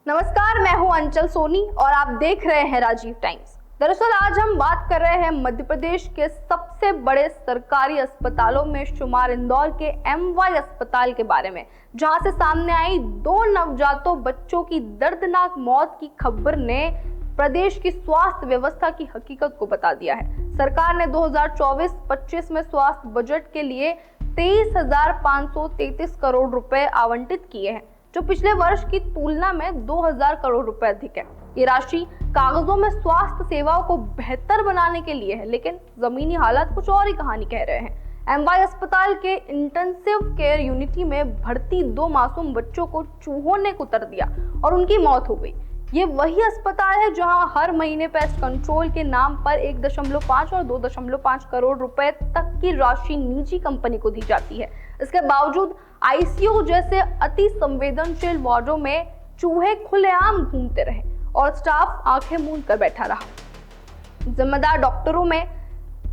नमस्कार, मैं हूं अंचल सोनी और आप देख रहे हैं राजीव टाइम्स। दरअसल आज हम बात कर रहे हैं मध्य प्रदेश के सबसे बड़े सरकारी अस्पतालों में शुमार इंदौर के एमवाई अस्पताल के बारे में, जहां से सामने आई 2 नवजातों बच्चों की दर्दनाक मौत की खबर ने प्रदेश की स्वास्थ्य व्यवस्था की हकीकत को बता दिया है। सरकार ने 2024-25 में स्वास्थ्य बजट के लिए 23,533 करोड़ रुपए आवंटित किए हैं, जो पिछले वर्ष की तुलना में 2,000 करोड़ रुपए अधिक है। ये राशि कागजों में स्वास्थ्य सेवाओं को बेहतर बनाने के लिए है, लेकिन जमीनी हालात कुछ और ही कहानी कह रहे हैं। एमवाई अस्पताल के इंटेंसिव केयर यूनिटी में भर्ती 2 मासूम बच्चों को चूहों ने कुतर दिया और उनकी मौत हो गई। ये वही अस्पताल है जहां हर महीने पेस्ट कंट्रोल के नाम पर 1.5 और 2.5 करोड़ रुपए तक की राशि निजी कंपनी को दी जाती है। इसके बावजूद आईसीयू जैसे अति संवेदनशील वार्डों में चूहे खुलेआम घूमते रहे और स्टाफ आंखें मूंद कर बैठा रहा। जिम्मेदार डॉक्टरों में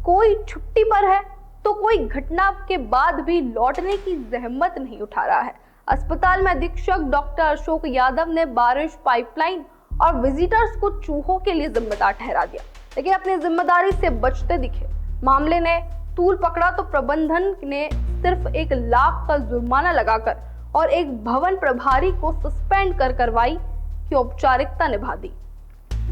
कोई छुट्टी पर है तो कोई घटना के बाद भी लौटने की जहमत नहीं उठा रहा है। अस्पताल में अधीक्षक डॉक्टर अशोक यादव ने बारिश, पाइपलाइन और विजिटर्स को चूहों के लिए जिम्मेदार ठहरा दिया, लेकिन अपनी जिम्मेदारी से बचते दिखे। मामले ने तूल पकड़ा तो प्रबंधन ने सिर्फ 1 लाख का जुर्माना लगाकर और एक भवन प्रभारी को सस्पेंड कर कार्रवाई की औपचारिकता निभा दी।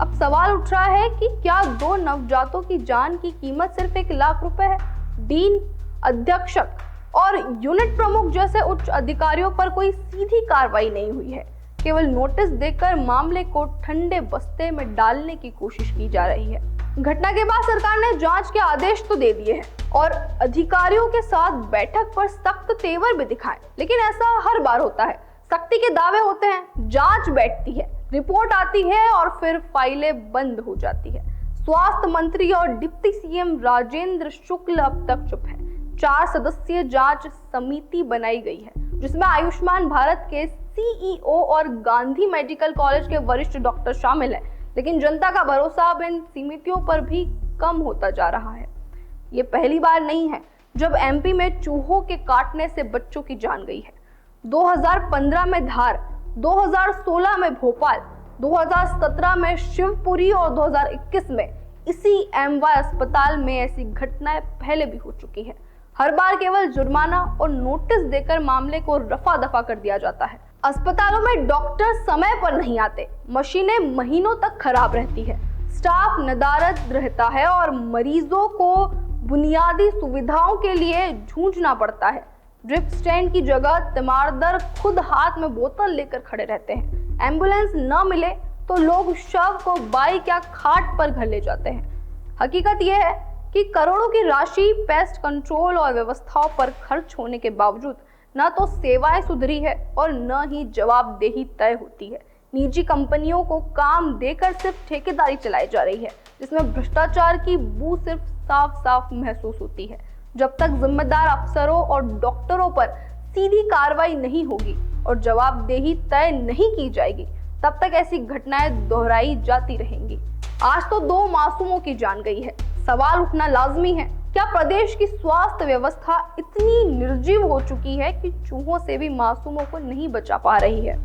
अब सवाल उठ रहा है कि क्या 2 नवजातों की जान की कीमत सिर्फ 1 लाख रुपए है? डीन, अध्यक्षक और यूनिट प्रमुख जैसे उच्च अधिकारियों पर कोई सीधी कार्रवाई नहीं हुई है। केवल नोटिस देकर मामले को ठंडे बस्ते में डालने की कोशिश की जा रही है। घटना के बाद सरकार ने जांच के आदेश तो दे दिए हैं और अधिकारियों के साथ बैठक पर सख्त तेवर भी दिखाए, लेकिन ऐसा हर बार होता है। सख्ती के दावे होते हैं, जांच बैठती है, रिपोर्ट आती है और फिर फाइलें बंद हो जाती है। स्वास्थ्य मंत्री और डिप्टी सीएम राजेंद्र शुक्ल अब तक चुप है। 4 सदस्यीय जांच समिति बनाई गई है, जिसमें आयुष्मान भारत के सीईओ और गांधी मेडिकल कॉलेज के वरिष्ठ डॉक्टर शामिल हैं, लेकिन जनता का भरोसा अब इन समितियों पर भी कम होता जा रहा है। ये पहली बार नहीं है जब एमपी में चूहों के काटने से बच्चों की जान गई है। 2015 में धार, 2016 में भोपाल, 2017 में शिवपुरी और 2021 में इसी एमवाई अस्पताल में ऐसी घटनाएं पहले भी हो चुकी हैं। हर बार केवल जुर्माना और नोटिस देकर मामले को रफा दफा कर दिया जाता है। अस्पतालों में डॉक्टर समय पर नहीं आते, मशीनें महीनों तक खराब रहती है, स्टाफ नदारद रहता है और मरीजों को बुनियादी सुविधाओं के लिए जूझना पड़ता है। ड्रिप स्टैंड की जगह तीमारदार खुद हाथ में बोतल लेकर खड़े रहते हैं। एम्बुलेंस न मिले तो लोग शव को बाइक या खाट पर घर ले जाते हैं। हकीकत यह है कि करोड़ों की राशि पेस्ट कंट्रोल और व्यवस्थाओं पर खर्च होने के बावजूद न तो सेवाएं सुधरी है और न ही जवाबदेही तय होती है। निजी कंपनियों को काम देकर सिर्फ ठेकेदारी चलाई जा रही है, जिसमें भ्रष्टाचार की बू सिर्फ साफ साफ महसूस होती है। जब तक जिम्मेदार अफसरों और डॉक्टरों पर सीधी कार्रवाई नहीं होगी और जवाबदेही तय नहीं की जाएगी, तब तक ऐसी घटनाएं दोहराई जाती रहेंगी। आज तो 2 मासूमों की जान गई है। सवाल उठना लाजमी है, क्या प्रदेश की स्वास्थ्य व्यवस्था इतनी निर्जीव हो चुकी है कि चूहों से भी मासूमों को नहीं बचा पा रही है?